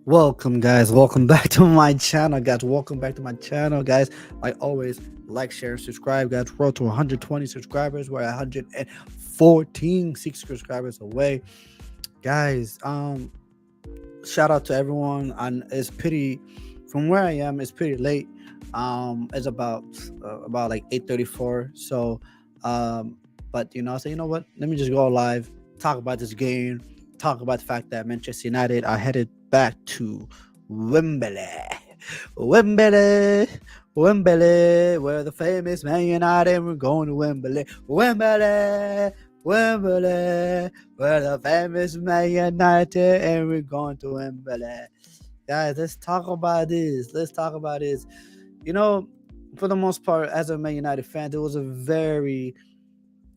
Welcome, guys. Welcome back to my channel, guys. Welcome back to my channel, guys. Like always, like, share, subscribe, guys. We're to 120 subscribers. We're 114 subscribers away, guys. Shout out to everyone. And it's pretty, from where I am, it's pretty late. It's about like 8:34. So, but so you know what? Let me just go live, talk about this game, talk about the fact that Manchester United are headed back to Wembley. Wembley, Wembley, where the famous Man United, we're going to Wembley. Wembley, Wembley, where the famous Man United, and we're going to Wembley. Guys, let's talk about this. For the most part, as a Man United fan, it was a very,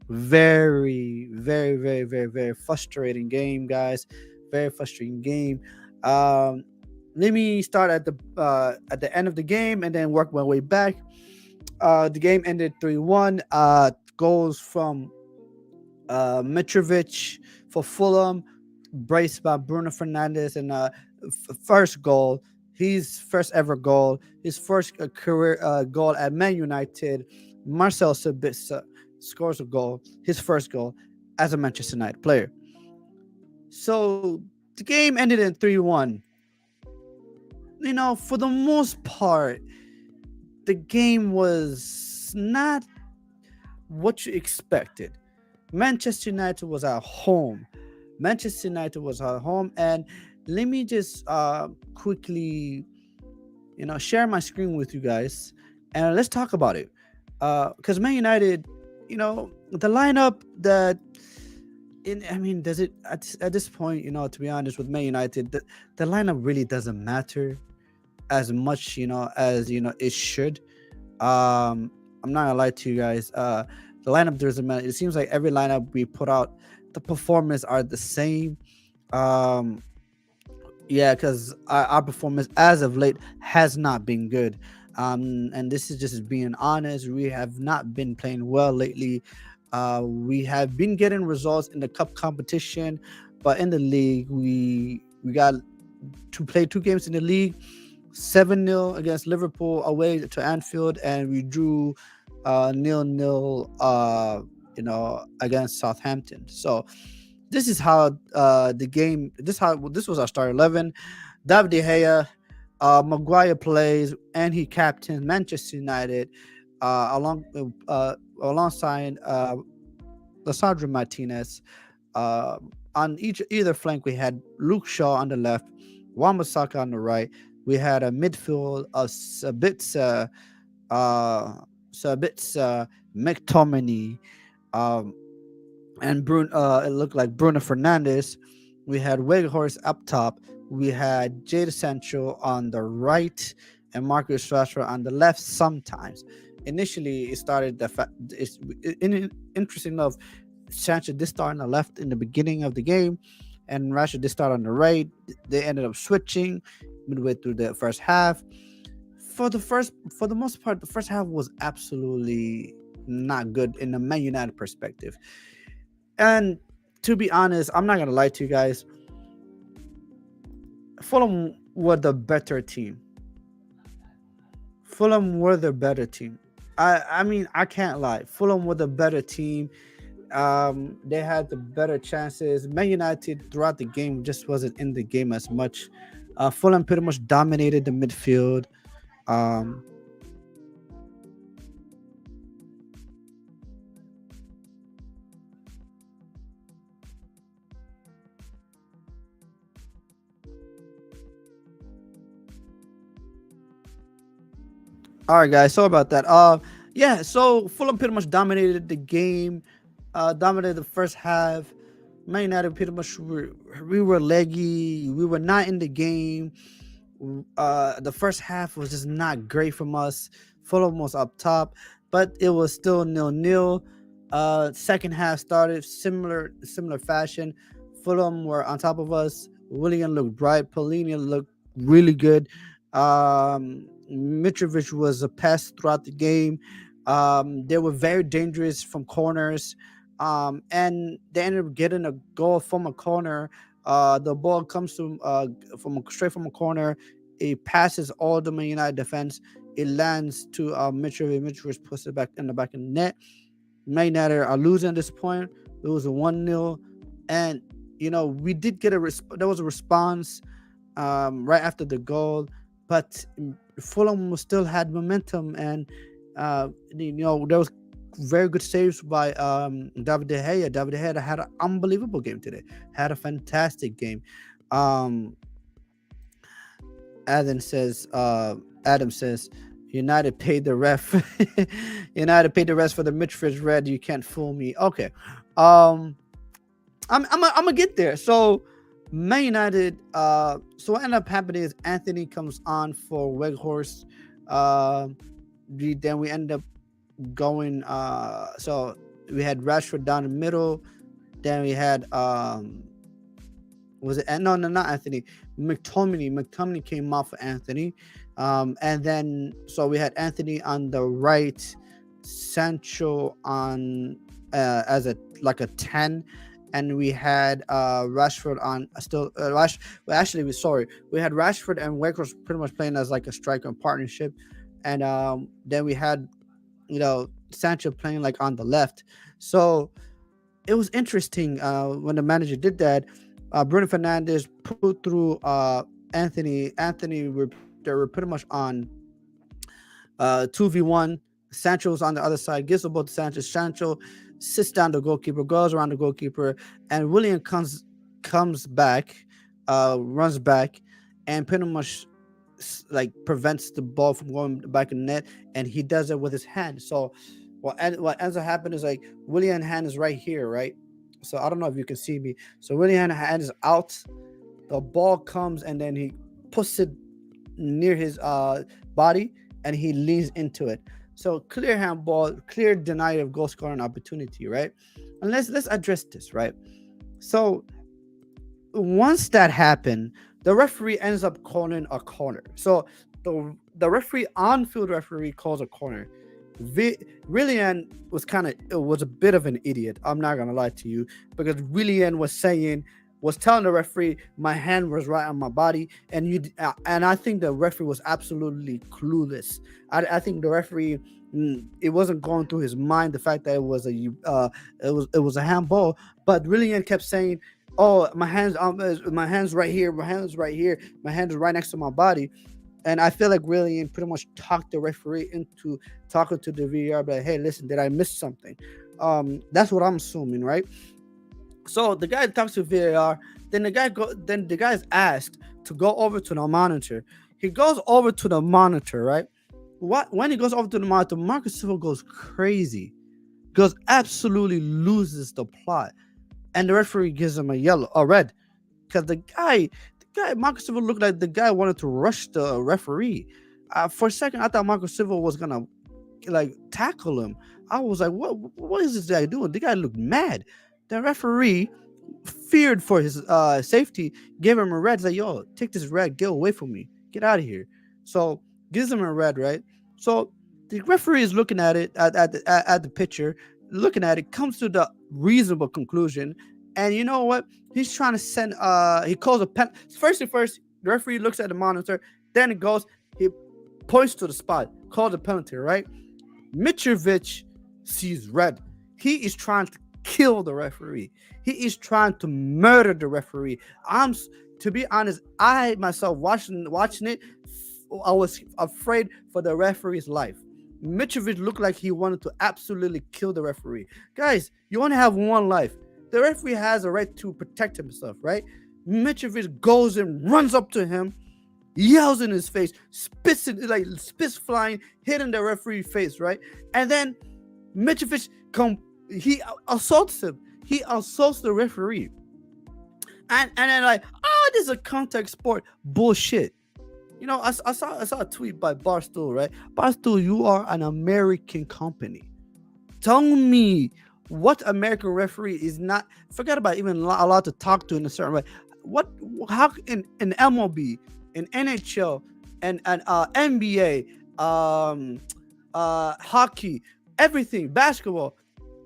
very, very, very, very, very frustrating game, guys. Very frustrating game. Let me start at the end of the game and then work my way back. The game ended 3-1. Goals from Mitrovic for Fulham, braced by Bruno Fernandes, and first goal, his first ever goal, his first career goal at Man United. Marcel Sabitzer scores a goal, his first goal as a Manchester United player. So the game ended in 3-1. For the most part, the game was not what you expected. Manchester United was at home. And let me just quickly, share my screen with you guys, and let's talk about it. Because Man United, the lineup that, does it at this point? To be honest, with Man United, the lineup really doesn't matter as much, as it should. I'm not gonna lie to you guys. The lineup doesn't matter. It seems like every lineup we put out, the performance are the same. Because our performance as of late has not been good. And this is just being honest. We have not been playing well lately. We have been getting results in the cup competition, but in the league, we got to play 2 games in the league. 7-0 against Liverpool away to Anfield, and we drew 0-0 against Southampton. So this is how this was our start 11. David De Gea, Maguire plays, and he captains Manchester United alongside Lissandro Martinez. On either flank, we had Luke Shaw on the left, Wan-Bissaka on the right. We had a midfield of Sabitzer, McTominay, and Bruno. It looked like Bruno Fernandes. We had Weghorst up top. We had Jadon Sancho on the right and Marcus Rashford on the left. Sometimes, initially, it started interesting enough. Sancho did start on the left in the beginning of the game, and Rashford did start on the right. They ended up switching midway through the first half. For the most part, the first half was absolutely not good in the Man United perspective. And to be honest, I'm not gonna lie to you guys. Fulham were the better team. I can't lie. Fulham were the better team. They had the better chances. Man United throughout the game just wasn't in the game as much. Fulham pretty much dominated the midfield. Um, all right, guys. Sorry about that. Yeah. So Fulham pretty much dominated the game. Dominated the first half. Man United pretty much we were leggy. We were not in the game. The first half was just not great from us. Fulham was up top, but it was still 0-0. Second half started similar fashion. Fulham were on top of us. Willian looked bright. Polina looked really good. Mitrovic was a pest throughout the game. They were very dangerous from corners. And they ended up getting a goal from a corner. The ball comes straight from a corner. It passes all the Man United defense. It lands to Mitrovic. Mitrovic puts it back in the back of the net. Man United are losing at this point. It was a 1-0. And, we did get there was a response right after the goal. But Fulham still had momentum. And, there was very good saves by David De Gea. David De Gea had an unbelievable game today. Had a fantastic game. Um, Adam says, United paid the ref. United paid the ref for the Mitrovic red. You can't fool me. Okay, um, I'm gonna get there. So, Man United. So what ended up happening is Anthony comes on for Weghorst. Then we end up going. So we had Rashford down the middle. Then we had was it no, not Anthony, McTominay came off for Anthony. And then so we had Anthony on the right, Sancho on as a like a 10, and we had Rashford on still well, actually we had Rashford and Weghorst pretty much playing as like a striker partnership. And then we had Sancho playing like on the left. So it was interesting when the manager did that. Bruno Fernandes put through Anthony. They were pretty much on 2v1. Sancho's on the other side, gives the ball to Sancho. Sancho sits down the goalkeeper, goes around the goalkeeper, and William comes back, runs back, and pretty much like prevents the ball from going back in the net, and he does it with his hand. So what ends up happening is like William's hand is right here, right? So I don't know if you can see me. So William's hand is out. The ball comes and then he puts it near his body and he leans into it. So clear handball, clear denial of goal scoring opportunity, right? And let's address this, right? So once that happened, the referee ends up calling a corner. So the referee, on-field referee, calls a corner. Willian was a bit of an idiot. I'm not gonna lie to you, because Willian was telling the referee my hand was right on my body, and I think the referee was absolutely clueless. I think the referee, it wasn't going through his mind the fact that it was a handball, but Willian kept saying, "Oh, my hand's right here, my hand's right here, my hand is right next to my body." And I feel like William pretty much talked the referee into talking to the VAR, but like, hey, listen, did I miss something? That's what I'm assuming, right? So the guy talks to VAR. Then the guy is asked to go over to the monitor. He goes over to the monitor, right? When he goes over to the monitor, Marcus Silva goes crazy, goes absolutely loses the plot, and the referee gives him a red, because the guy Marcus Silva looked like the guy wanted to rush the referee. For a second, I thought Marcus Silva was gonna like tackle him. I was like, what is this guy doing? The guy looked mad. The referee, feared for his safety, gave him a red. He's like, yo, take this red, get away from me, get out of here. So gives him a red, right? So the referee is looking at it at the picture, looking at it, comes to the reasonable conclusion. And you know what? He's trying to send. He calls a pen. First, the referee looks at the monitor. Then it goes. He points to the spot, calls a penalty. Right? Mitrovic sees red. He is trying to kill the referee. He is trying to murder the referee. To be honest, I myself watching it, I was afraid for the referee's life. Mitrovic looked like he wanted to absolutely kill the referee. Guys, you only have one life. The referee has a right to protect himself, right? Mitrovic goes and runs up to him, yells in his face, spits flying, hitting the referee's face, right? And then Mitrovic he assaults him. He assaults the referee. And then like, this is a contact sport. Bullshit. I saw a tweet by Barstool, right? Barstool, you are an American company. Tell me what American referee is not, forget about even allowed to talk to in a certain way. What how in MLB, in NHL, and NBA, hockey, everything, basketball,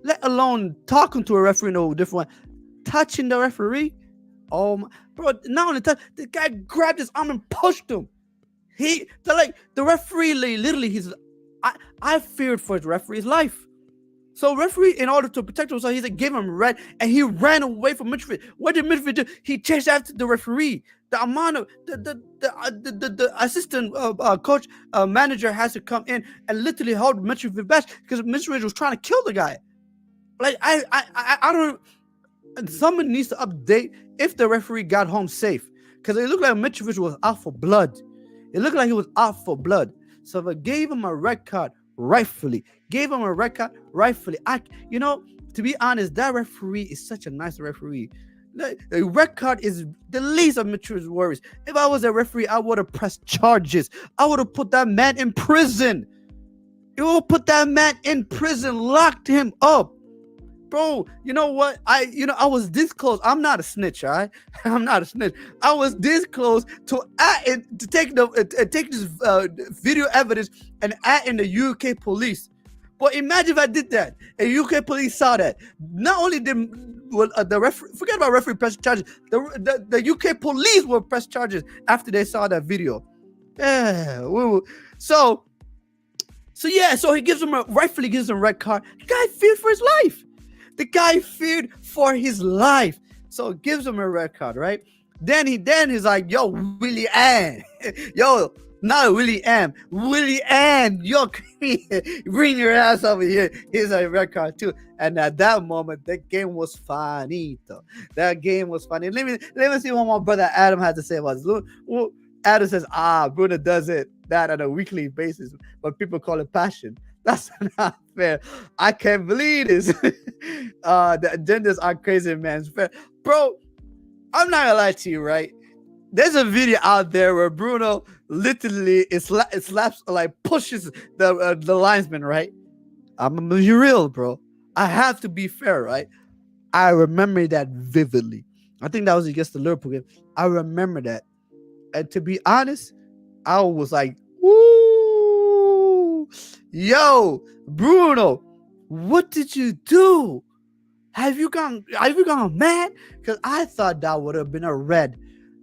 let alone talking to a referee in a different way, touching the referee. Oh my, bro! Not only touch, the guy grabbed his arm and pushed him. The referee literally I feared for the referee's life. So referee, in order to protect himself, he said give him red, and he ran away from Mitrovic. What did Mitrovic do? He chased after the referee. The amount of the assistant coach manager has to come in and literally hold Mitrovic back because Mitrovic was trying to kill the guy. Like I don't. Someone needs to update if the referee got home safe, because it looked like Mitrovic was out for blood. It looked like he was out for blood. So they gave him a red card rightfully. To be honest, that referee is such a nice referee. The red card is the least of Mitrovic's worries. If I was a referee, I would have pressed charges. I would have put that man in prison. Locked him up. Bro, you know what? I was this close. I'm not a snitch, all right? I'm not a snitch. I was this close to take this video evidence and add in the UK police. But imagine if I did that and UK police saw that. Not only did the referee, forget about referee press charges, the UK police will press charges after they saw that video. Yeah, so he rightfully gives him a red card. The guy feared for his life. So it gives him a red card, right? Then he's like, yo, Willie Ann. Yo, not Willie Ann. Willie Ann, yo, bring your ass over here. Here's a red card too. And at that moment, that game was finito. Let me see what my brother Adam had to say about this. Adam says, Bruno does that on a weekly basis, but people call it passion. That's not fair. I can't believe this. The agendas are crazy, man. Bro, I'm not gonna lie to you, right? There's a video out there where Bruno literally slaps, like pushes the linesman, right? I'm gonna be real, bro. I have to be fair, right? I remember that vividly. I think that was against the Liverpool game. I remember that. And to be honest, I was like, woo, yo, Bruno, what did you do? Have you gone mad? Because I thought that would have been a red.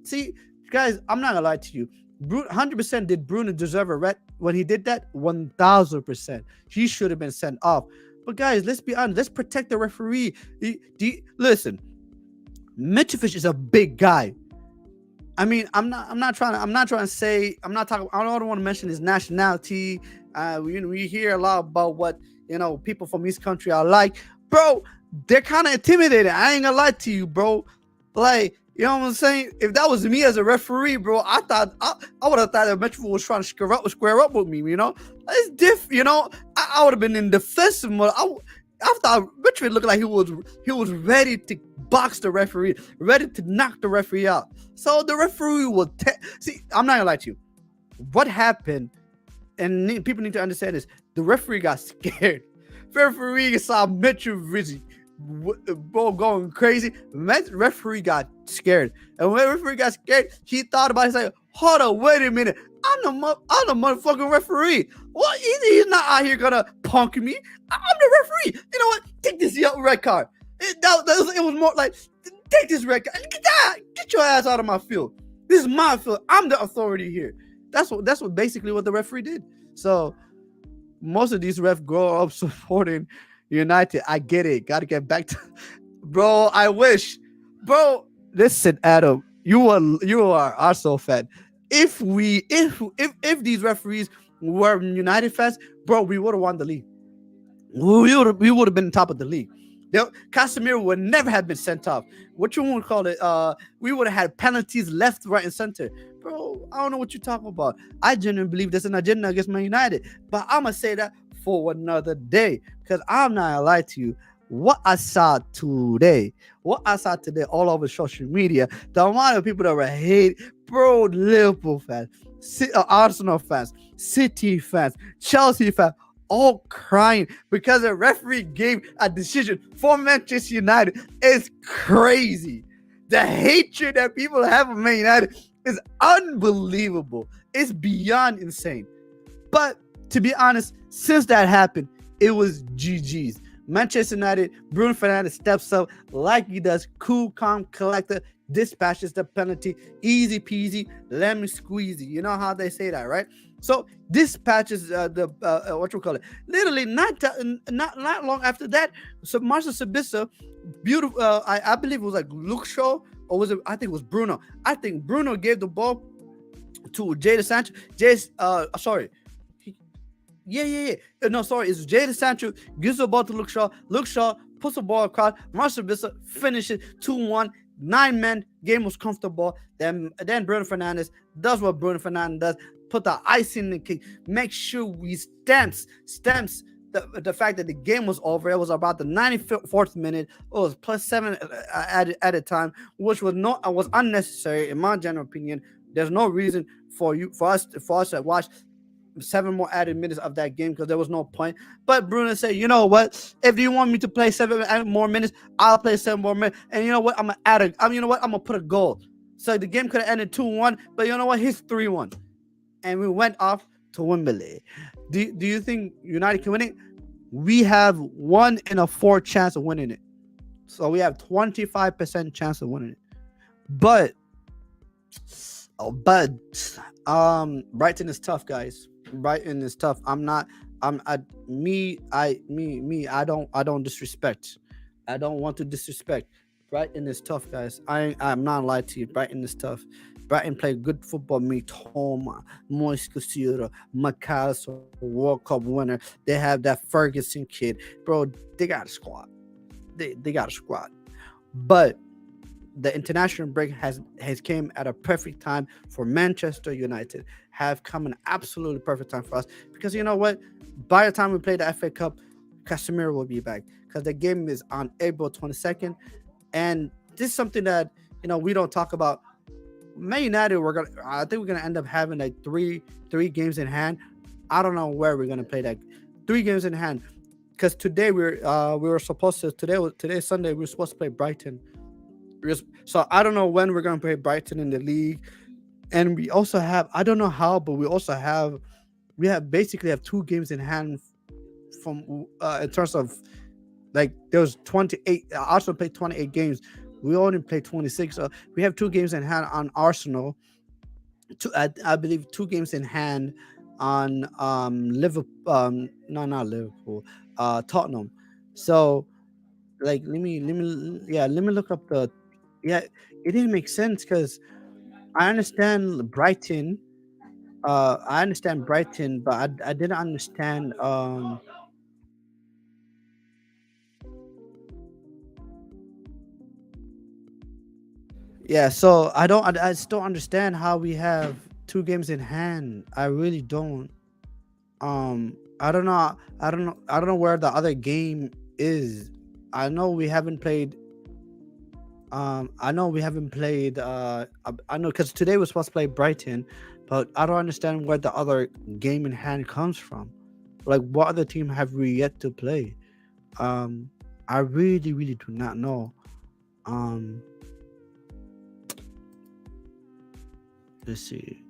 See, guys, I'm not gonna lie to you. 100% did Bruno deserve a red when he did that? 1000%. He should have been sent off. But guys, let's be honest. Let's protect the referee. Listen, Mitrovic is a big guy. I mean, I don't want to mention his nationality. We hear a lot about what people from East Country are like, bro. They're kind of intimidated. I ain't gonna lie to you, bro. Like, you know what I'm saying? If that was me as a referee, bro, I would have thought that Metro was trying to square up with me. It's different. I would have been in defensive mode. I thought Metro looked like he was ready to box the referee, ready to knock the referee out. So the referee will see. I'm not gonna lie to you. What happened? And people need to understand this. The referee got scared. The referee saw Mitrovic, bro, going crazy. Referee got scared, and when the referee got scared, he thought about it. He's like, "Hold on, wait a minute. I'm the motherfucking referee. Well, he's not out here gonna punk me. I'm the referee. You know what? Take this red card. It was more like, take this red card. Get your ass out of my field. This is my field. I'm the authority here." That's what basically what the referee did. So most of these refs grow up supporting United. I get it. Got to get back to, bro. I wish, bro. Listen, Adam, you are Arsenal fan. If these referees were United fans, bro, we would have won the league. We would have been top of the league. Casemiro would never have been sent off. What you want to call it? We would have had penalties left, right, and center. Bro, I don't know what you're talking about. I genuinely believe there's an agenda against Man United, but I'm gonna say that for another day because I'm not gonna lie to you. What I saw today all over social media, the amount of people that were hate, bro, Liverpool fans, Arsenal fans, City fans, Chelsea fans, all crying because the referee gave a decision for Manchester United is crazy. The hatred that people have of Man United is unbelievable. It's beyond insane. But to be honest, since that happened, it was GG's. Manchester United, Bruno Fernandes steps up like he does, cool, calm, collected, dispatches the penalty, easy peasy, lemon squeezy. You know how they say that, right? So dispatches the what you call it. Literally, not long after that, so Marcel Sabitzer, beautiful. I believe it was like Luke Shaw, or was it? I think it was Bruno. I think Bruno gave the ball to Jadon Sancho. Sorry. Yeah. No, sorry. It's Jadon Sancho gives the ball to Luke Shaw. Luke Shaw puts the ball across. Marcel Sabitzer finishes 2-1. 9 men. Game was comfortable. Then Bruno Fernandes does what Bruno Fernandes does. Put the ice in the cake. Make sure we stamps the fact that the game was over. It was about the 94th minute. It was +7 at a time, which was unnecessary in my general opinion. There's no reason for us to watch 7 more added minutes of that game because there was no point. But Bruno said, you know what? If you want me to play 7 more minutes, I'll play 7 more minutes. And you know what? I'm gonna put a goal. So the game could have ended 2-1, but you know what? He's 3-1. And we went off to Wembley. Do you think United can win it? We have 1 in a 4 chance of winning it. So we have 25% chance of winning it. But Brighton is tough, guys. Brighton is tough. I don't disrespect. I don't want to disrespect. Brighton is tough, guys. I'm not lying to you. Brighton is tough. Brighton play good football. Mitoma, Moise Caicedo, McAllister, World Cup winner. They have that Ferguson kid, bro. They got a squad. They got a squad. But the international break has came at a perfect time for Manchester United. Have come an absolutely perfect time for us because you know what? By the time we play the FA Cup, Casemiro will be back because the game is on April 22nd, and this is something that we don't talk about. Man United, I think we're gonna end up having like three games in hand. I don't know where we're gonna play that 3 games in hand because today we were supposed to today's Sunday. We were supposed to play Brighton. So I don't know when we're gonna play Brighton in the league, and we also have I don't know how, but we basically have 2 games in hand from in terms of like there was 28. Arsenal played 28 games. We only played 26. So we have 2 games in hand on Arsenal. I believe 2 games in hand on Liverpool. No, not Liverpool. Tottenham. So like let me look up the it didn't make sense because I understand Brighton. But I didn't understand. Yeah, so I just don't understand how we have 2 games in hand. I really don't. I don't know. I don't know where the other game is. I know we haven't played. I know we haven't played. I know because today we're supposed to play Brighton, but I don't understand where the other game in hand comes from. Like, what other team have we yet to play? I really, really do not know. Um, let's see.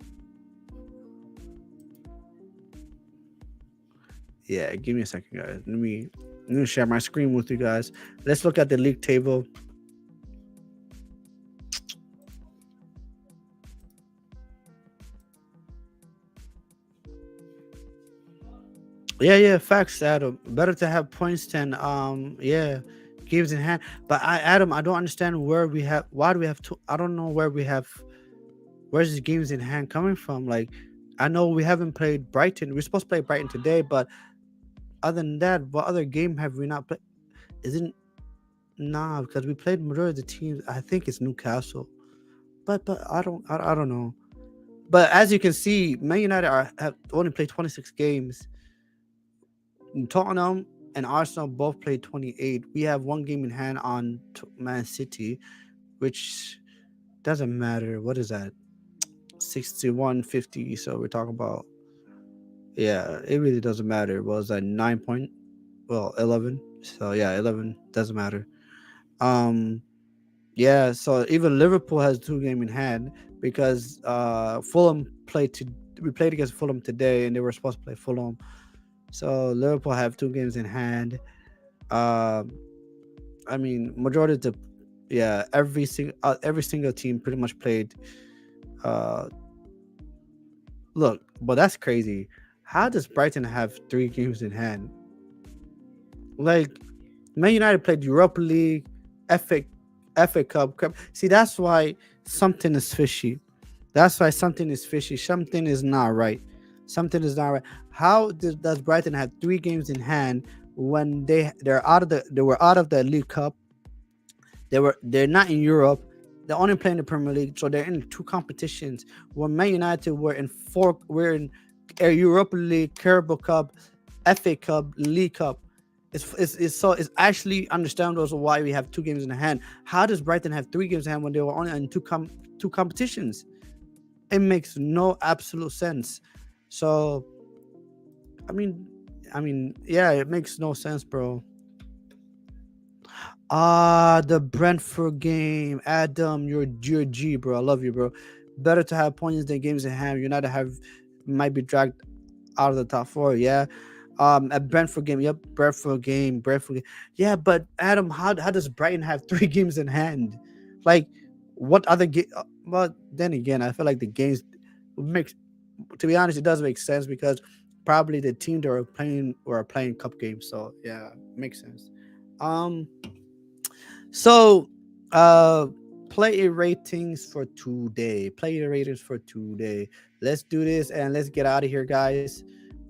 Yeah, give me a second, guys. Let me share my screen with you guys. Let's look at the league table. Yeah, facts, Adam. Better to have points than games in hand. But Adam, I don't understand where we have. Why do we have two? I don't know where we have. Where's these games in hand coming from? Like, I know we haven't played Brighton. We're supposed to play Brighton today, but other than that, what other game have we not played? Isn't Nah, because we played majority of the teams. I think it's Newcastle, but I don't know. But as you can see, Man United have only played 26 games. Tottenham and Arsenal both played 28. We have one game in hand on Man City, which doesn't matter. What is that? 61-50. So we're talking about, yeah, it really doesn't matter. It was a 9 point, well, 11. So yeah, 11 doesn't matter. Um, yeah. So even Liverpool has two game in hand because Fulham played to. We played against Fulham today, and they were supposed to play Fulham. So Liverpool have two games in hand. Um, I mean, majority of the, yeah, every single team pretty much played. Uh, Look, but that's crazy. How does Brighton have three games in hand? Like, Man United played Europa League, FA FA Cup. See, that's why something is fishy. That's why something is fishy. Something is not right. Something is not right. How does Brighton have three games in hand when they were out of the League Cup? They're not in Europe. They're only playing the Premier League, so they're in two competitions. When Man United were in a Europa League, Carabao Cup, FA Cup, League Cup. It's actually understandable as why we have two games in hand. How does Brighton have three games in hand when they were only in two competitions? It makes no absolute sense. So I mean, yeah, it makes no sense, bro. The Brentford game. Adam, you're G, bro. I love you, bro. Better to have points than games in hand. United have might be dragged out of the top four. Yeah. A Brentford game. Yep, Brentford game. Yeah, but Adam, how does Brighton have three games in hand? Like, what other game? Well, then again, I feel like the games makes. To be honest, it does make sense because probably the team that were playing cup games. So yeah, makes sense. Um. So, uh, player ratings for today. Player ratings for today. Let's do this and let's get out of here, guys.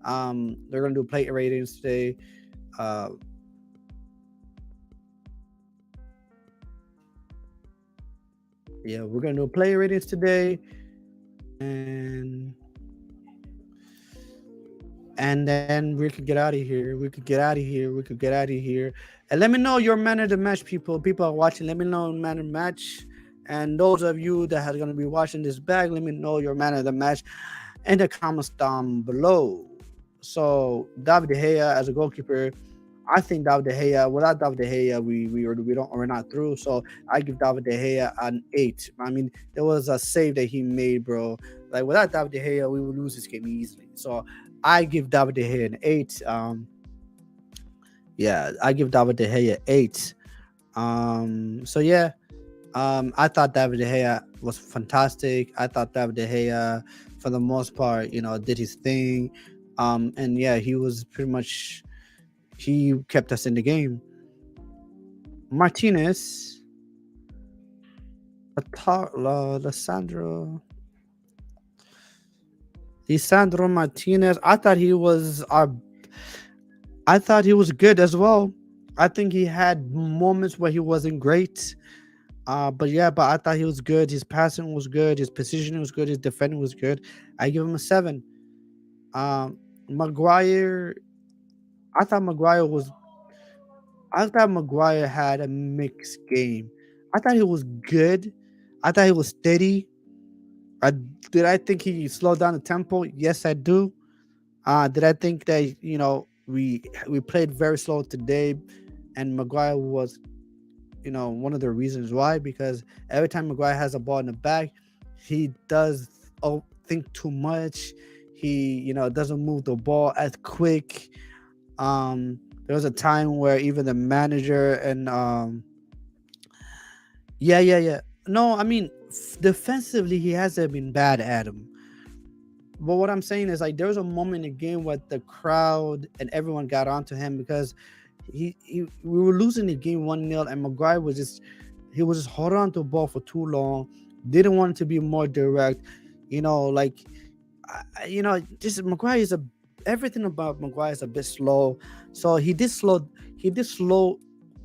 They're gonna do player ratings today. Uh, yeah, we're gonna do player ratings today, and then we could get out of here. We could get out of here. We could get out of here. And let me know your man of the match, people. People are watching. Let me know man of the match. And those of you that are gonna be watching this back, let me know your man of the match in the comments down below. So David De Gea as a goalkeeper, I think David De Gea. Without David De Gea, we're not through. So I give David De Gea an 8. I mean, there was a save that he made, bro. Like without David De Gea, we would lose this game easily. So I give David De Gea an 8. Yeah, I give David De Gea 8. So yeah, I thought David De Gea was fantastic. I thought David De Gea, for the most part, did his thing. And yeah, he was pretty much he kept us in the game. Martinez, Lissandro, Lisandro Martinez. I thought he was good as well. I think he had moments where he wasn't great. But yeah, but I thought he was good. His passing was good. His positioning was good. His defending was good. I give him a 7. Maguire. I thought Maguire was. I thought Maguire had a mixed game. I thought he was good. I thought he was steady. I did. I think he slowed down the tempo. Yes, I do. Did I think that we played very slow today, and Maguire was one of the reasons why, because every time Maguire has a ball in the back, he does think too much. He doesn't move the ball as quick. There was a time where even the manager and yeah. No, I mean defensively he hasn't been bad, Adam. But what I'm saying is, like, there was a moment in the game where the crowd and everyone got onto him because we were losing the game 1-0, and Maguire was just holding on to the ball for too long. Didn't want to be more direct. Like just Maguire is a everything about Maguire is a bit slow. So he did slow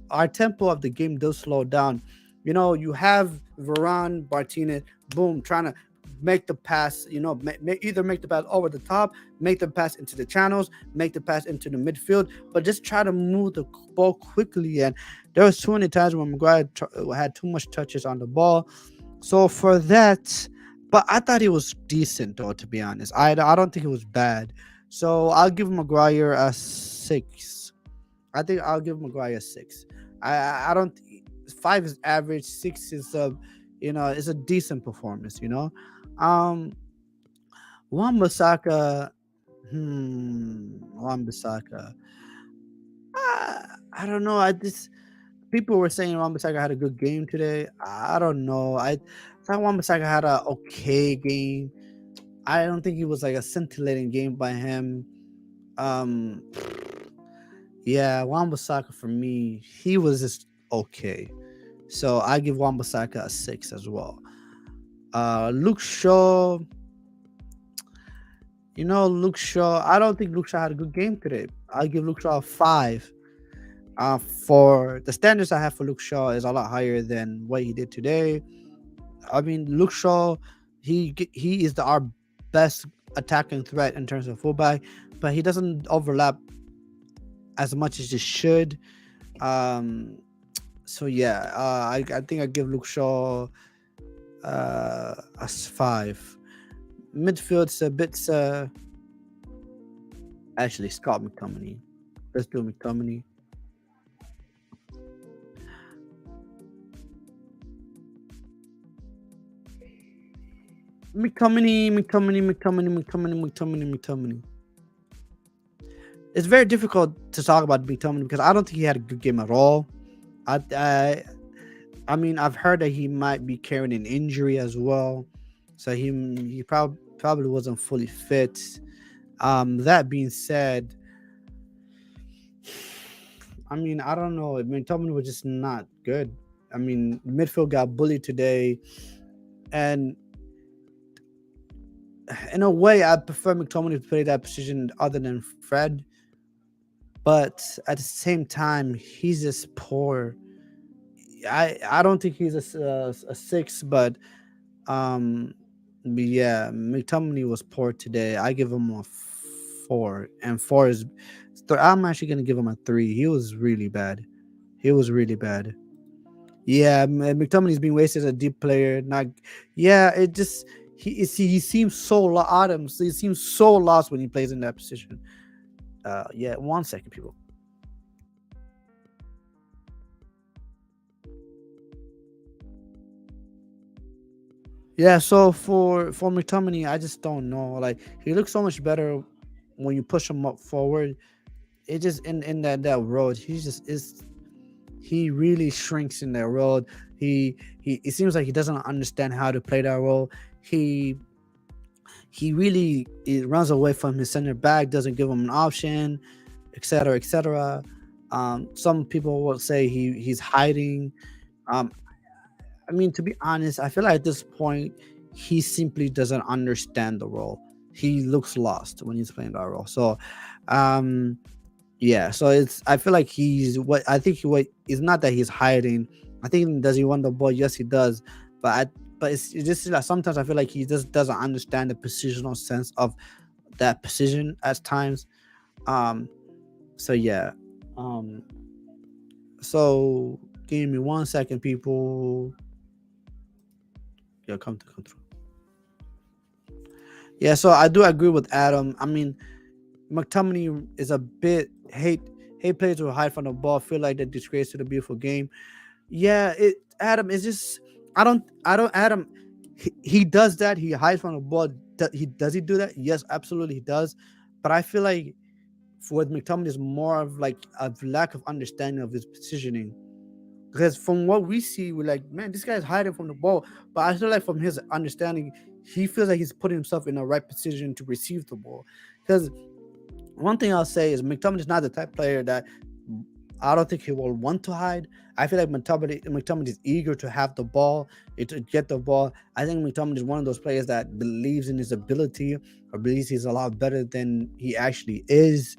our tempo of the game does slow down. You have Varane, Martinez, boom, trying to make the pass. Either make the pass over the top, make the pass into the channels, make the pass into the midfield, but just try to move the ball quickly. And there was too many times when Maguire had too much touches on the ball. So for that, but I thought he was decent though. To be honest, I don't think it was bad. So I'll give Maguire a 6. I think I'll give Maguire a 6. I don't. 5 is average. 6 is is a decent performance. Um, Wan-Bissaka. Wan-Bissaka. I don't know. I just people were saying Wan-Bissaka had a good game today. I don't know. I thought Wan-Bissaka had a okay game. I don't think it was like a scintillating game by him. Um, yeah, Wan-Bissaka for me, he was just okay. So I give Wan-Bissaka a 6 as well. Luke Shaw, Luke Shaw. I don't think Luke Shaw had a good game today. I'll give Luke Shaw a 5. For the standards I have for Luke Shaw is a lot higher than what he did today. I mean, Luke Shaw, he is our best attacking threat in terms of fullback, but he doesn't overlap as much as he should. Um, so yeah, I think I give Luke Shaw a 5. Midfield's a bit actually Scott McTominay. Let's do McTominay. McTominay. It's very difficult to talk about McTominay because I don't think he had a good game at all. I I, I mean I've heard that he might be carrying an injury as well, so he probably wasn't fully fit. That being said, I mean I don't know. I mean McTominay was just not good. I mean midfield got bullied today, and in a way I prefer McTominay to play that position other than Fred. But at the same time, he's just poor. I don't think he's a 6, but yeah, McTominay was poor today. I give him a 4, and 4 is. I'm actually gonna give him a 3. He was really bad. He was really bad. Yeah, McTominay's being wasted as a deep player. Not, yeah, it just he seems so Adams. He seems so lost when he plays in that position. Yeah, 1 second, people. Yeah, so for McTominay, I just don't know. Like he looks so much better when you push him up forward. It just in that road, he just is. He really shrinks in that road. He it seems like he doesn't understand how to play that role. He he really it runs away from his center back, doesn't give him an option, etc. etc. Some people will say he's hiding. Um, I mean, to be honest, I feel like at this point, he simply doesn't understand the role. He looks lost when he's playing that role. So, um, yeah. So I feel like he's what I think. What it's not that he's hiding. I think does he want the ball? Yes, he does. But it's just like sometimes I feel like he just doesn't understand the positional sense of that position at times. Um. So yeah. Um. So give me 1 second, people. Yeah, come through. Yeah, so I do agree with Adam. I mean, McTominay is a bit hate players who hide from the ball, feel like they're disgrace to the beautiful game. Yeah, it Adam is just I don't Adam he does that. He hides from the ball. Does he do that? Yes, absolutely he does. But I feel like for McTominay is more of like a lack of understanding of his positioning. Because from what we see, we're like, man, this guy's hiding from the ball. But I feel like from his understanding, he feels like he's putting himself in the right position to receive the ball. Because one thing I'll say is McTominay is not the type of player that I don't think he will want to hide. I feel like McTominay is eager to have the ball, to get the ball. I think McTominay is one of those players that believes in his ability, or believes he's a lot better than he actually is.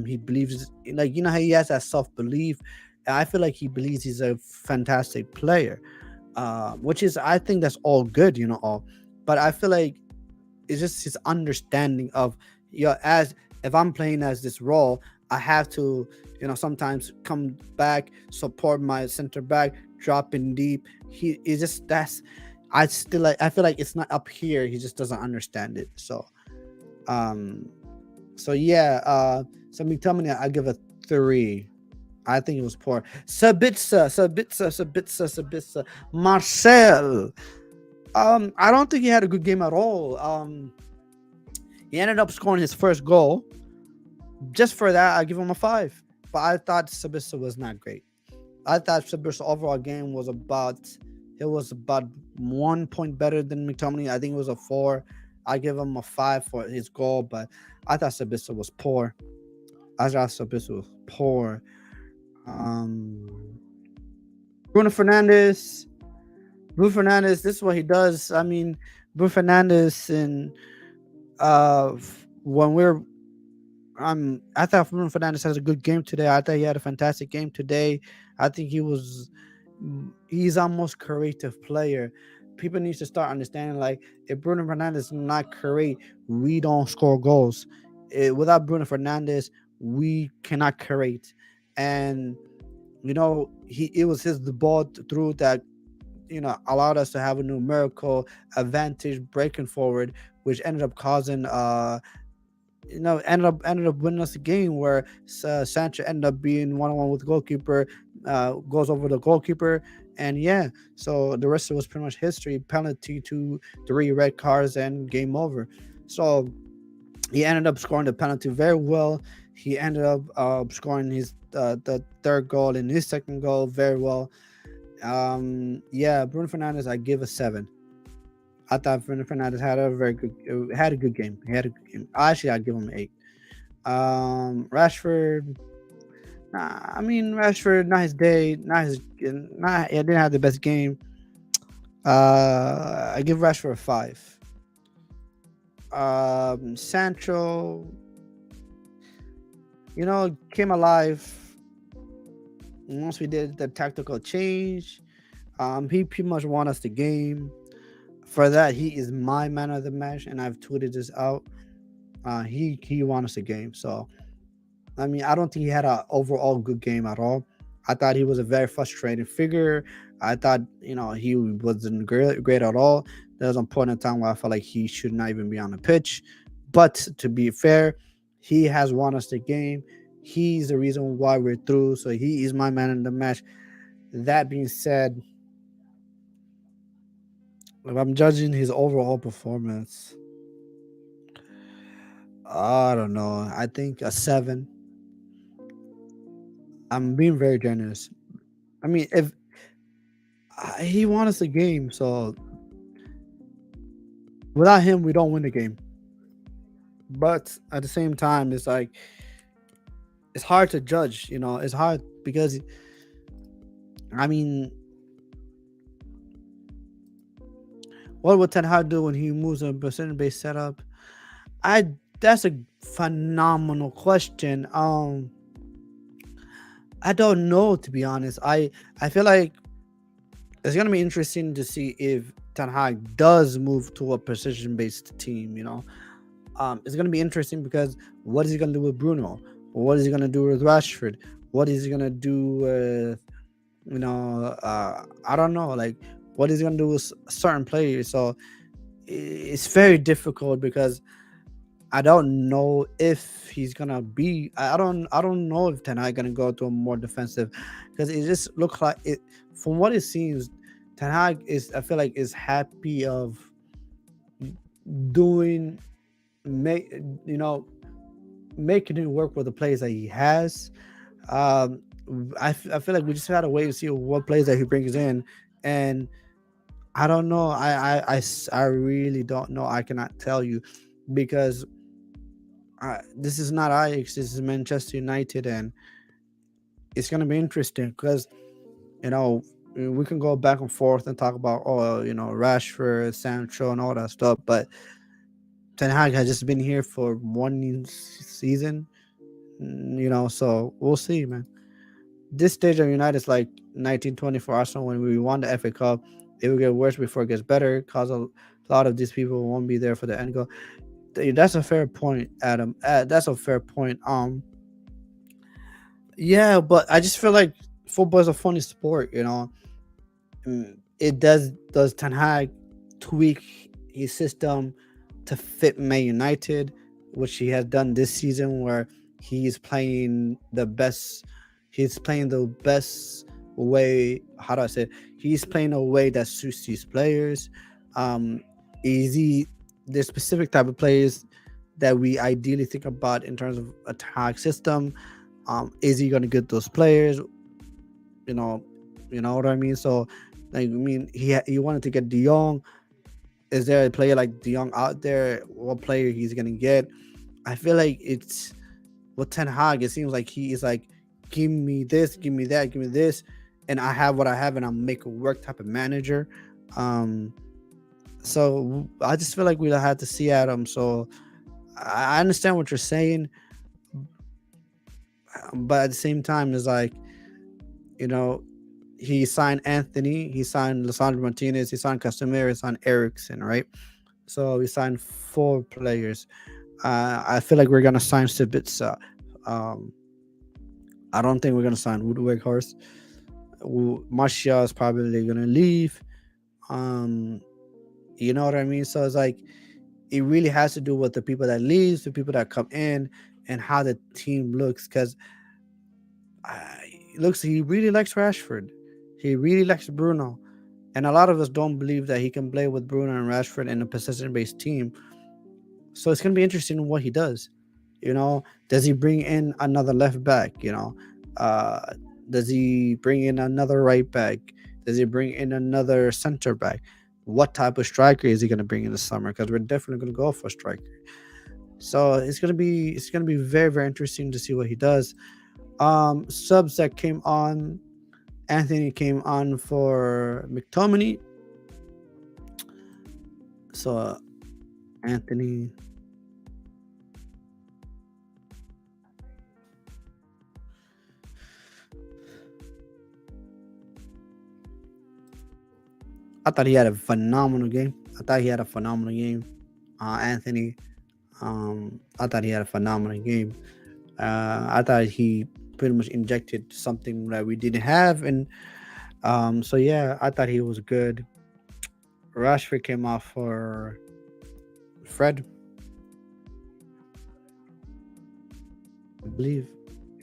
He believes, like, how he has that self belief. I feel like he believes he's a fantastic player, which is, I think that's all good, all. But I feel like it's just his understanding of, as if I'm playing as this role, I have to, sometimes come back, support my center back, drop in deep. He is just, that's, I feel like it's not up here. He just doesn't understand it. Um so yeah, so McTominay, I give a 3. I think it was poor. Sabitza, Marcel. I don't think he had a good game at all. He ended up scoring his first goal. Just for that, I give him a 5. But I thought Sabitzer was not great. I thought Sabitzer overall game was about 1 point better than McTominay. I think it was a 4. I give him a 5 for his goal, but I thought Sabitzer was poor. I thought Sabitzer was poor. Um, Bruno Fernandes. Bruno Fernandes. This is what he does. I mean, Bruno Fernandes, and when we're I thought Bruno Fernandes has a good game today. I thought he had a fantastic game today. I think he's our most creative player. People need to start understanding, like, if Bruno Fernandes is not create, we don't score goals. Without Bruno Fernandes, we cannot create. And he it was his the ball through that allowed us to have a numerical advantage breaking forward, which ended up causing ended up winning us a game where Sancho ended up being 1-on-1 with the goalkeeper, goes over the goalkeeper, and yeah, so the rest of it was pretty much history. Penalty, 3 red cards, and game over. So he ended up scoring the penalty very well. He ended up scoring his the third goal and his second goal very well. Yeah, Bruno Fernandes, I give a 7. I thought Bruno Fernandes had a good game. He had a good game. Actually, I give him an 8. Rashford. Nah, I mean, Rashford, not his day, he didn't have the best game. I give Rashford a 5. Sancho, came alive once we did the tactical change. He pretty much won us the game. For that, he is my man of the match, and I've tweeted this out. He won us the game. So I mean, I don't think he had an overall good game at all. I thought he was a very frustrating figure. I thought, he wasn't great at all. There was a point in time where I felt like he should not even be on the pitch. But to be fair, he has won us the game. He's the reason why we're through. So he is my man in the match. That being said, if I'm judging his overall performance, I don't know. I think a 7. I'm being very generous. I mean, if he won us the game, so without him, we don't win the game. But at the same time, it's like, it's hard to judge. It's hard because, I mean, what would Ten Hag do when he moves a percentage-based setup? I That's a phenomenal question. I don't know, to be honest. I feel like it's gonna be interesting to see if Ten Hag does move to a precision-based team. It's gonna be interesting because what is he gonna do with Bruno? What is he gonna do with Rashford? What is he gonna do with I don't know, like, what is he gonna do with certain players? So it's very difficult because I don't know if he's gonna be. I don't know if Ten Hag gonna go to a more defensive, because it just looks like it. From what it seems, Ten Hag is. I feel like is happy of doing, make you know, making it work with the players that he has. Um, I feel like we just gotta wait to see what players that he brings in, and I don't know. I really don't know. I cannot tell you because this is not Ajax. This is Manchester United, and it's gonna be interesting because you know we can go back and forth and talk about Rashford, Sancho, and all that stuff, but Ten Hag has just been here for one season, so we'll see, man. This stage of United is like 1920 for Arsenal when we won the FA Cup. It will get worse before it gets better because a lot of these people won't be there for the end goal. That's a fair point, Adam. That's a fair point. Yeah, but I just feel like football is a funny sport. It does Ten Hag tweak his system to fit Man United, which he has done this season, where he's playing the best. He's playing the best way. How do I say it? He's playing a way that suits these players. Um, is he the specific type of players that we ideally think about in terms of attack system? Is he going to get those players? You know, you know what I mean. So, like, I mean, he wanted to get De Jong. Is there a player like De Jong out there? What player he's gonna get? I feel like it's with Ten Hag. It seems like he is like, give me this, give me that, give me this, and I have what I have, and I'll make it work type of manager. Um, so I just feel like we'll have to see Adam. So I understand what you're saying, but at the same time, it's like you know he signed Anthony, he signed Lissandro Martinez, he signed Casemiro, he signed Ericsson, right? So we signed four players. I feel like we're gonna sign Sibitsa. Um, I don't think we're gonna sign Woodward Horse. Martial is probably gonna leave. Um, you know what I mean? So it's like it really has to do with the people that leaves, the people that come in, and how the team looks. Because looks he really likes Rashford, he really likes Bruno, and a lot of us don't believe that he can play with Bruno and Rashford in a possession-based team. So it's gonna be interesting what he does. Does he bring in another left back? Uh, does he bring in another right back? Does he bring in another center back? What type of striker is he gonna bring in the summer? Because we're definitely gonna go for a striker. So it's gonna be very very interesting to see what he does. Subs that came on. Anthony came on for McTominay. So Anthony. I thought he had a phenomenal game. Anthony. I thought he had a phenomenal game. I thought he pretty much injected something that we didn't have, and so yeah, I thought he was good. Rashford came off for Fred, I believe.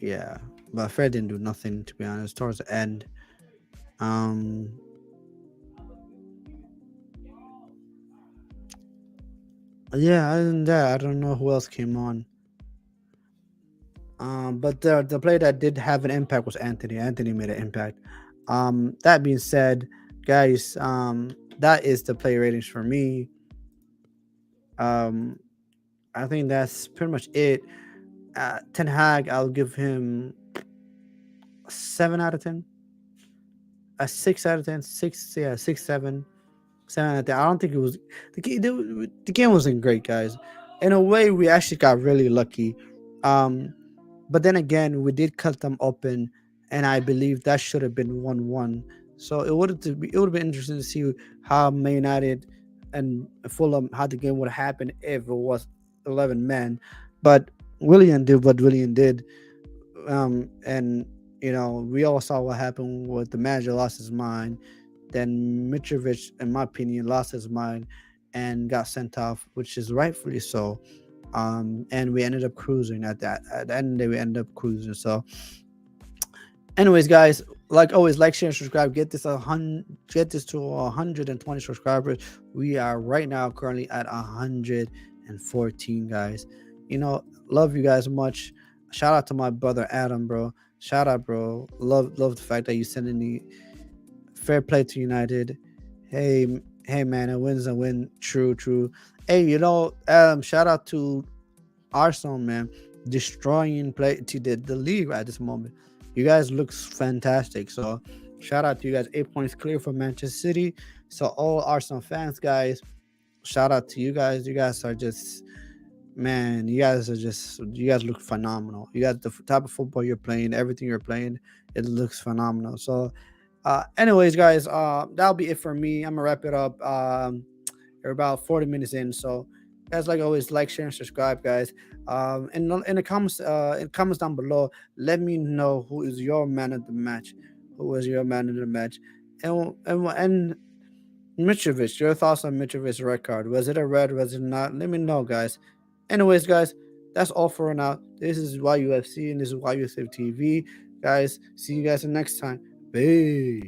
Yeah, but Fred didn't do nothing, to be honest, towards the end. Um, yeah, other than that, I don't know who else came on. But the player that did have an impact was Anthony. Anthony made an impact. That being said, guys, that is the play ratings for me. Um, I think that's pretty much it. Ten Hag, I'll give him a 7 out of 10, a 6 out of 10, six, yeah, 6, 7, 7 out of 10. I don't think it was the game wasn't great, guys. In a way, we actually got really lucky. Um, but then again, we did cut them open, and I believe that should have been 1-1. So it would have been interesting to see how Man United and Fulham, how the game would happen if it was 11 men. But William did what William did, and we all saw what happened with the manager lost his mind. Then Mitrovic, in my opinion, lost his mind and got sent off, which is rightfully so. And we ended up cruising at the end of the day. We ended up cruising. So, anyways, guys, like always, like, share, and subscribe. Get this to 120 subscribers. We are right now currently at 114, guys. Love you guys much. Shout out to my brother Adam, bro. Shout out, bro. Love the fact that you sending me. Fair play to United. Hey, man, a win's a win. True. Hey, shout out to Arsenal, man, destroying play to the league at this moment. You guys looks fantastic. So shout out to you guys. 8 points clear for Manchester City. So all Arsenal fans, guys, shout out to you guys. You guys are just, man, you guys look phenomenal. You guys, the type of football you're playing, everything you're playing, it looks phenomenal. So anyways, guys, that'll be it for me. I'm gonna wrap it up. We're about 40 minutes in. So guys, like always, like, share, and subscribe, guys. In the comments down below, let me know who is your man of the match. Who was your man of the match? And Mitrovic, your thoughts on Mitrovic's red card? Was it a red? Was it not? Let me know, guys. Anyways, guys, that's all for now. This is YUFC and this is YUFC TV. Guys, see you guys next time. Peace.